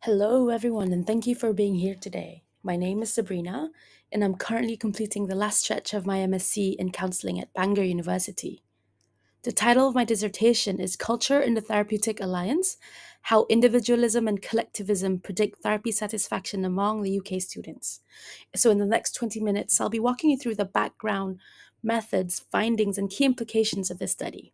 Hello, everyone, and thank you for being here today. My name is Sabreena, and I'm currently completing the last stretch of my MSc in counseling at Bangor University. The title of my dissertation is Culture in the Therapeutic Alliance: How Individualism and Collectivism Predict Therapy Satisfaction Among the UK Students. So, in the next 20 minutes, I'll be walking you through the background, methods, findings, and key implications of this study.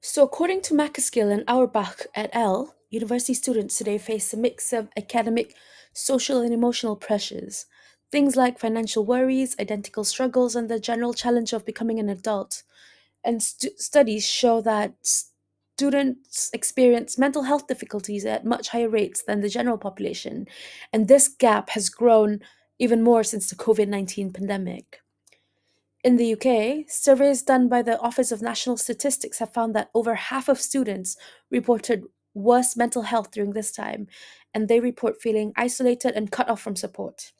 So, according to Macaskill and Auerbach et al., university students today face a mix of academic, social, and emotional pressures. Things like financial worries, identical struggles, and the general challenge of becoming an adult. And studies show that students experience mental health difficulties at much higher rates than the general population. And this gap has grown even more since the COVID-19 pandemic. In the UK, surveys done by the Office of National Statistics have found that over half of students reported worse mental health during this time, and they report feeling isolated and cut off from support.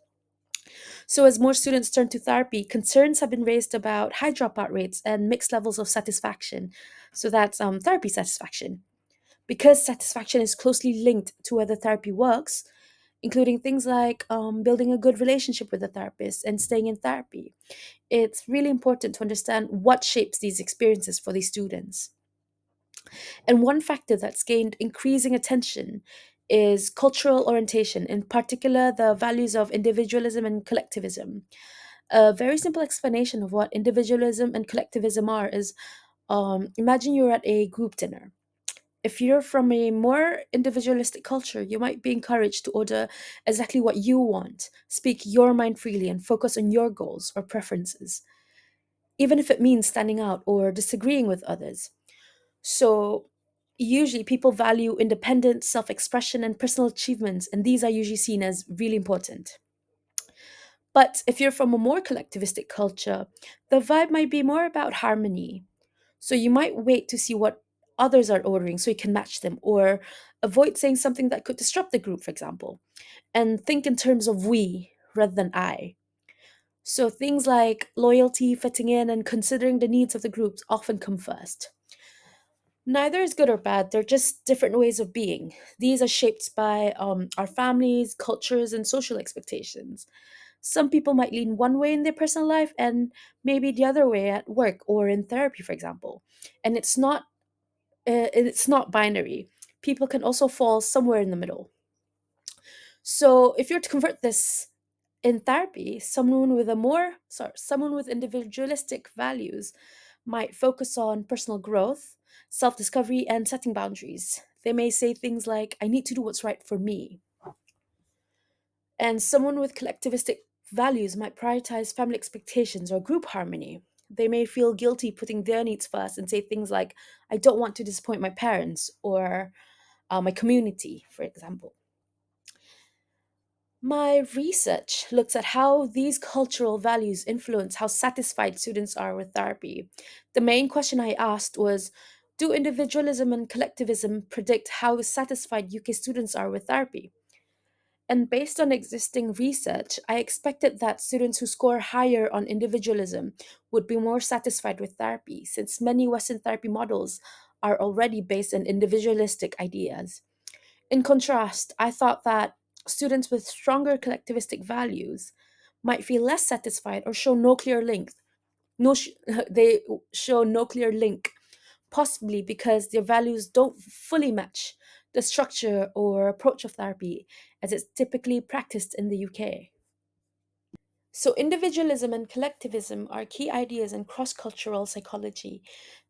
So, as more students turn to therapy, concerns have been raised about high dropout rates and mixed levels of satisfaction. So, that's therapy satisfaction. Because satisfaction is closely linked to whether therapy works, including things like building a good relationship with a therapist and staying in therapy, it's really important to understand what shapes these experiences for these students. And one factor that's gained increasing attention is cultural orientation, in particular, the values of individualism and collectivism. A very simple explanation of what individualism and collectivism are is imagine you're at a group dinner. If you're from a more individualistic culture, you might be encouraged to order exactly what you want, speak your mind freely, and focus on your goals or preferences, even if it means standing out or disagreeing with others. So, usually people value independence, self expression, and personal achievements, and these are usually seen as really important. But if you're from a more collectivistic culture, the vibe might be more about harmony. So, you might wait to see what others are ordering so you can match them, or avoid saying something that could disrupt the group, for example, and think in terms of we rather than I. So things like loyalty, fitting in, and considering the needs of the groups often come first. Neither is good or bad, they're just different ways of being. These are shaped by our families, cultures, and social expectations. Some people might lean one way in their personal life and maybe the other way at work or in therapy, for example. And it's not binary. People can also fall somewhere in the middle. So if you're to convert this in therapy, someone with individualistic values might focus on personal growth, self-discovery, and setting boundaries. They may say things like, I need to do what's right for me. And someone with collectivistic values might prioritize family expectations or group harmony. They may feel guilty putting their needs first and say things like, I don't want to disappoint my parents or my community, for example. My research looks at how these cultural values influence how satisfied students are with therapy. The main question I asked was, do individualism and collectivism predict how satisfied UK students are with therapy? And based on existing research, I expected that students who score higher on individualism would be more satisfied with therapy, since many Western therapy models are already based on individualistic ideas. In contrast, I thought that students with stronger collectivistic values might feel less satisfied or show no clear link. No, they show no clear link, possibly because their values don't fully match the structure or approach of therapy as it's typically practiced in the UK. So, individualism and collectivism are key ideas in cross cultural psychology.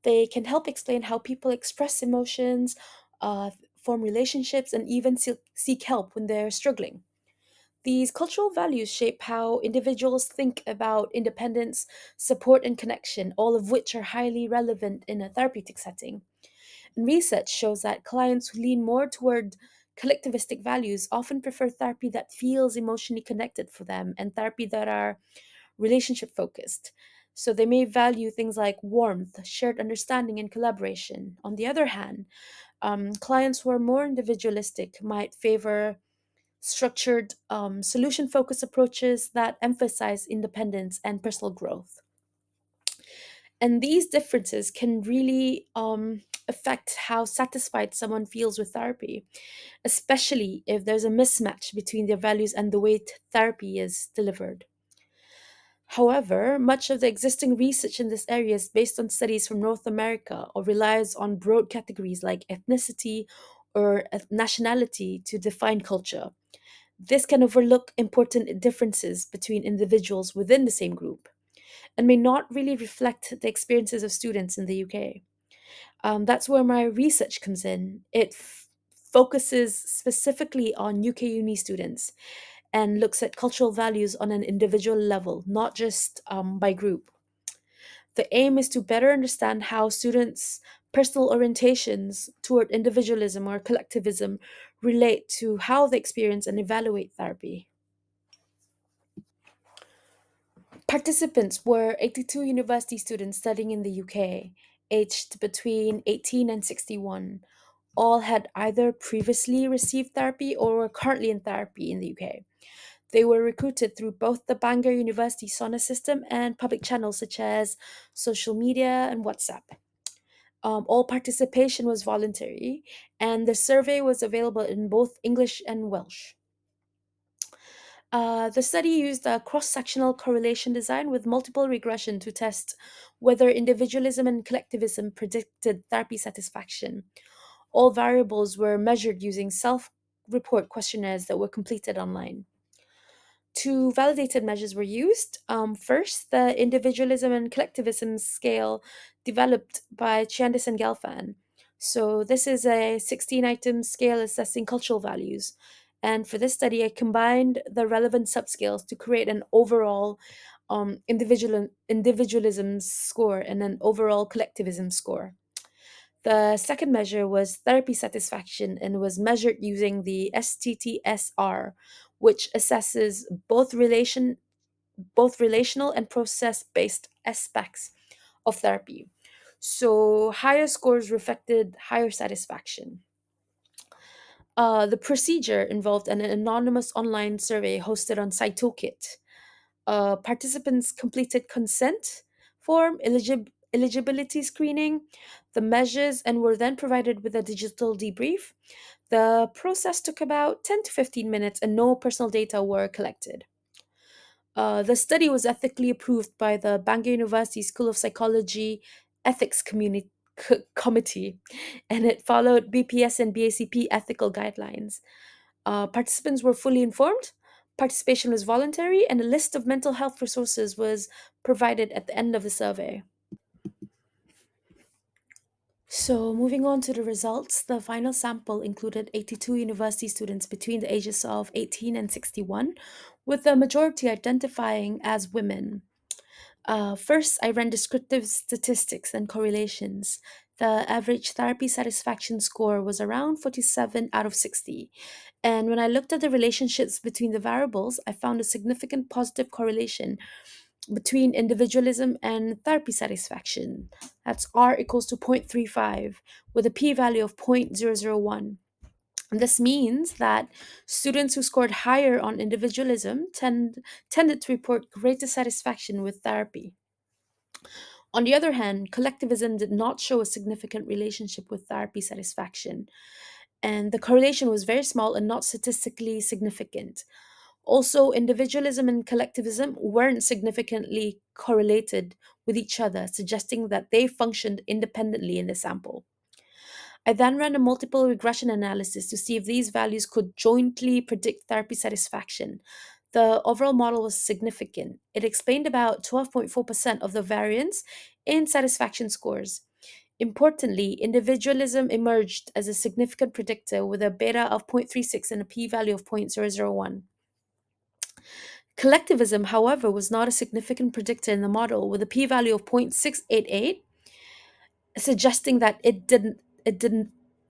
They can help explain how people express emotions, form relationships, and even seek help when they're struggling. These cultural values shape how individuals think about independence, support, and connection, all of which are highly relevant in a therapeutic setting. And research shows that clients who lean more toward collectivistic values often prefer therapy that feels emotionally connected for them and therapy that are relationship focused. So they may value things like warmth, shared understanding, and collaboration. On the other hand, clients who are more individualistic might favor structured, solution focused approaches that emphasize independence and personal growth. And these differences can really affect how satisfied someone feels with therapy, especially if there's a mismatch between their values and the way therapy is delivered. However, much of the existing research in this area is based on studies from North America or relies on broad categories like ethnicity or nationality to define culture. This can overlook important differences between individuals within the same group and may not really reflect the experiences of students in the UK. That's where my research comes in. It focuses specifically on UK uni students and looks at cultural values on an individual level, not just by group. The aim is to better understand how students' personal orientations toward individualism or collectivism relate to how they experience and evaluate therapy. Participants were 82 university students studying in the UK, aged between 18 and 61. All had either previously received therapy or were currently in therapy in the UK. They were recruited through both the Bangor University SONA system and public channels such as social media and WhatsApp. All participation was voluntary, and the survey was available in both English and Welsh. The study used a cross sectional correlation design with multiple regression to test whether individualism and collectivism predicted therapy satisfaction. All variables were measured using self report questionnaires that were completed online. Two validated measures were used. First, the individualism and collectivism scale developed by Chiandis and Gelfand. So, this is a 16-item scale assessing cultural values. And for this study, I combined the relevant subscales to create an overall individualism score and an overall collectivism score. The second measure was therapy satisfaction and was measured using the STTSR, which assesses both relational and process-based aspects of therapy. So higher scores reflected higher satisfaction. The procedure involved an anonymous online survey hosted on SciToolkit. Participants completed consent form, eligibility screening, the measures, and were then provided with a digital debrief. The process took about 10 to 15 minutes, and no personal data were collected. The study was ethically approved by the Bangor University School of Psychology Ethics Committee, and it followed BPS and BACP ethical guidelines. Participants were fully informed, participation was voluntary, and a list of mental health resources was provided at the end of the survey. So, moving on to the results, the final sample included 82 university students between the ages of 18 and 61, with the majority identifying as women. First, I ran descriptive statistics and correlations. The average therapy satisfaction score was around 47 out of 60. And when I looked at the relationships between the variables, I found a significant positive correlation between individualism and therapy satisfaction. That's R equals to 0.35 with a p value of 0.001. And this means that students who scored higher on individualism tended to report greater satisfaction with therapy. On the other hand, collectivism did not show a significant relationship with therapy satisfaction, and the correlation was very small and not statistically significant. Also, individualism and collectivism weren't significantly correlated with each other, suggesting that they functioned independently in the sample. I then ran a multiple regression analysis to see if these values could jointly predict therapy satisfaction. The overall model was significant. It explained about 12.4% of the variance in satisfaction scores. Importantly, individualism emerged as a significant predictor with a beta of 0.36 and a p value of 0.001. Collectivism, however, was not a significant predictor in the model with a p value of 0.688, suggesting that it didn't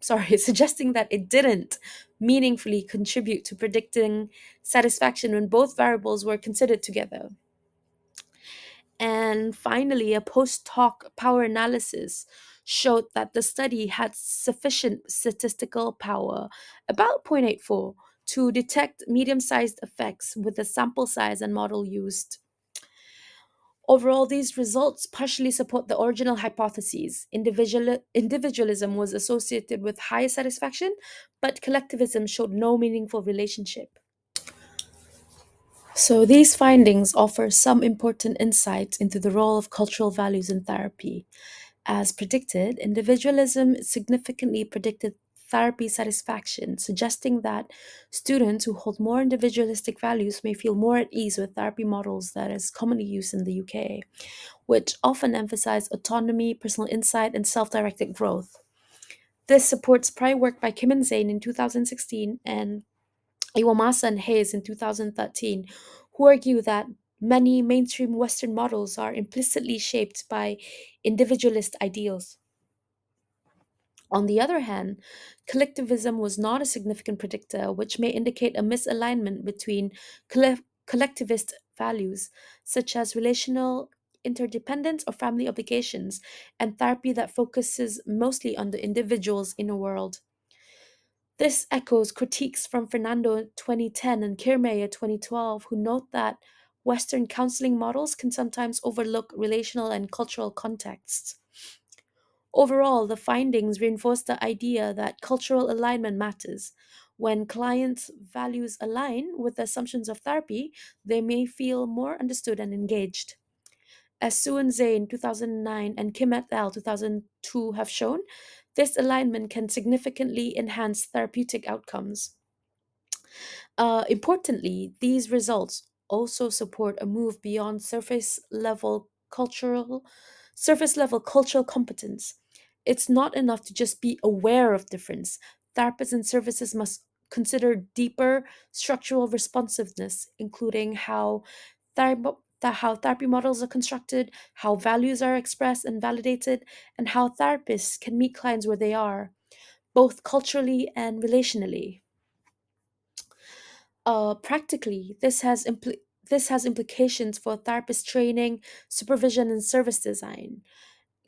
suggesting that it didn't meaningfully contribute to predicting satisfaction when both variables were considered together. And finally, a post hoc power analysis showed that the study had sufficient statistical power, about 0.84, to detect medium sized effects with the sample size and model used. Overall, these results partially support the original hypotheses. Individualism was associated with higher satisfaction, but collectivism showed no meaningful relationship. So, these findings offer some important insights into the role of cultural values in therapy. As predicted, individualism significantly predicted therapy satisfaction, suggesting that students who hold more individualistic values may feel more at ease with therapy models that is commonly used in the UK, which often emphasize autonomy, personal insight, and self directed growth. This supports prior work by Kim and Zain in 2016 and Iwamasa and Hayes in 2013, who argue that many mainstream Western models are implicitly shaped by individualist ideals. On the other hand, collectivism was not a significant predictor, which may indicate a misalignment between collectivist values, such as relational interdependence or family obligations, and therapy that focuses mostly on the individual's inner world. This echoes critiques from Fernando 2010 and Kiermaier 2012, who note that Western counseling models can sometimes overlook relational and cultural contexts. Overall, the findings reinforce the idea that cultural alignment matters. When clients' values align with the assumptions of therapy, they may feel more understood and engaged. As Su and Zain 2009 and Kim et al. 2002 have shown, this alignment can significantly enhance therapeutic outcomes. Importantly, these results also support a move beyond surface level cultural competence. It's not enough to just be aware of difference. Therapists and services must consider deeper structural responsiveness, including how therapy models are constructed, how values are expressed and validated, and how therapists can meet clients where they are, both culturally and relationally. Practically, this has implications for therapist training, supervision, and service design.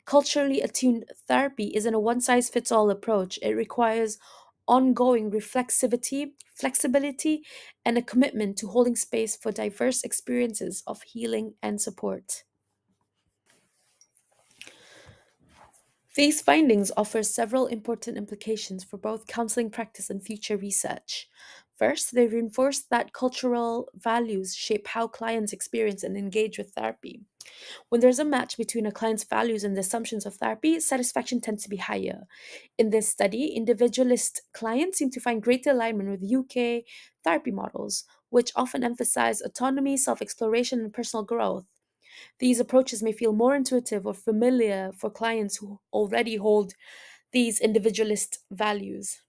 Culturally attuned therapy isn't a one size fits all approach. It requires ongoing reflexivity, flexibility, and a commitment to holding space for diverse experiences of healing and support. These findings offer several important implications for both counseling practice and future research. First, they reinforce that cultural values shape how clients experience and engage with therapy. When there's a match between a client's values and the assumptions of therapy, satisfaction tends to be higher. In this study, individualist clients seem to find greater alignment with UK therapy models, which often emphasize autonomy, self exploration, and personal growth. These approaches may feel more intuitive or familiar for clients who already hold these individualist values.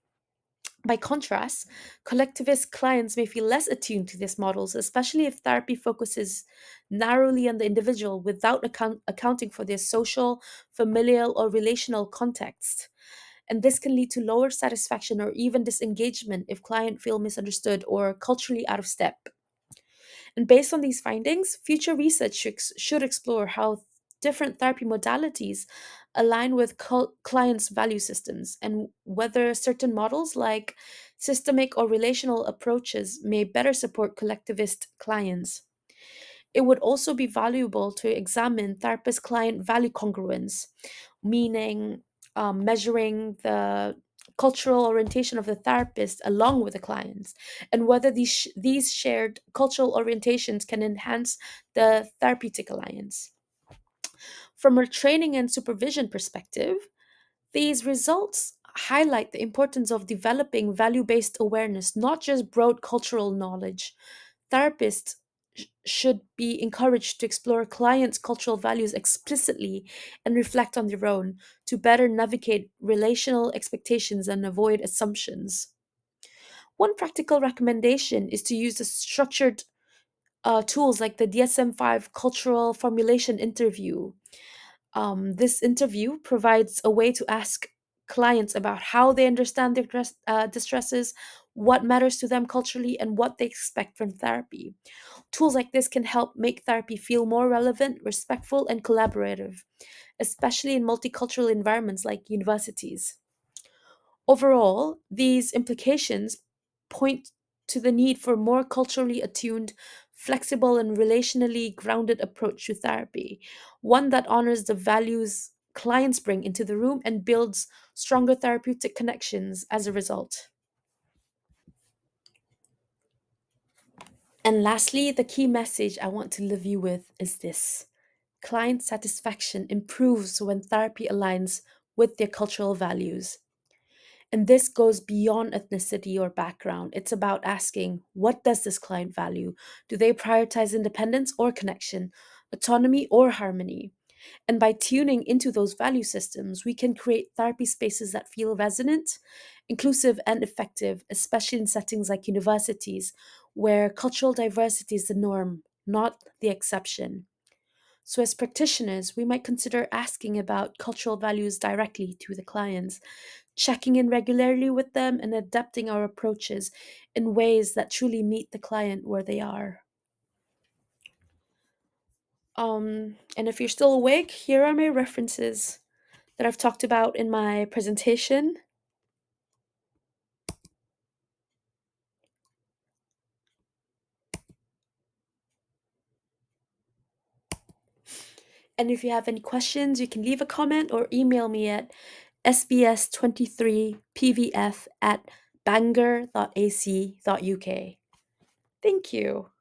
By contrast, collectivist clients may feel less attuned to these models, especially if therapy focuses narrowly on the individual without accounting for their social, familial, or relational context. And this can lead to lower satisfaction or even disengagement if clients feel misunderstood or culturally out of step. And based on these findings, future research should explore how different therapy modalities align with clients' value systems and whether certain models like systemic or relational approaches may better support collectivist clients. It would also be valuable to examine therapist client value congruence, meaning measuring the cultural orientation of the therapist along with the clients, and whether these shared cultural orientations can enhance the therapeutic alliance. From a training and supervision perspective, these results highlight the importance of developing value based awareness, not just broad cultural knowledge. Therapists should be encouraged to explore clients' cultural values explicitly and reflect on their own to better navigate relational expectations and avoid assumptions. One practical recommendation is to use the structured tools like the DSM-5 cultural formulation interview. This interview provides a way to ask clients about how they understand their distresses, what matters to them culturally, and what they expect from therapy. Tools like this can help make therapy feel more relevant, respectful, and collaborative, especially in multicultural environments like universities. Overall, these implications point to the need for more culturally attuned flexible, and relationally grounded approach to therapy, one that honors the values clients bring into the room and builds stronger therapeutic connections as a result. And lastly, the key message I want to leave you with is this: client satisfaction improves when therapy aligns with their cultural values. And this goes beyond ethnicity or background. It's about asking, what does this client value? Do they prioritize independence or connection, autonomy or harmony? And by tuning into those value systems, we can create therapy spaces that feel resonant, inclusive, and effective, especially in settings like universities, where cultural diversity is the norm, not the exception. So, as practitioners, we might consider asking about cultural values directly to the clients, checking in regularly with them, and adapting our approaches in ways that truly meet the client where they are. And if you're still awake, here are my references that I've talked about in my presentation. And if you have any questions, you can leave a comment or email me at sbs23pvf at bangor.ac.uk. Thank you.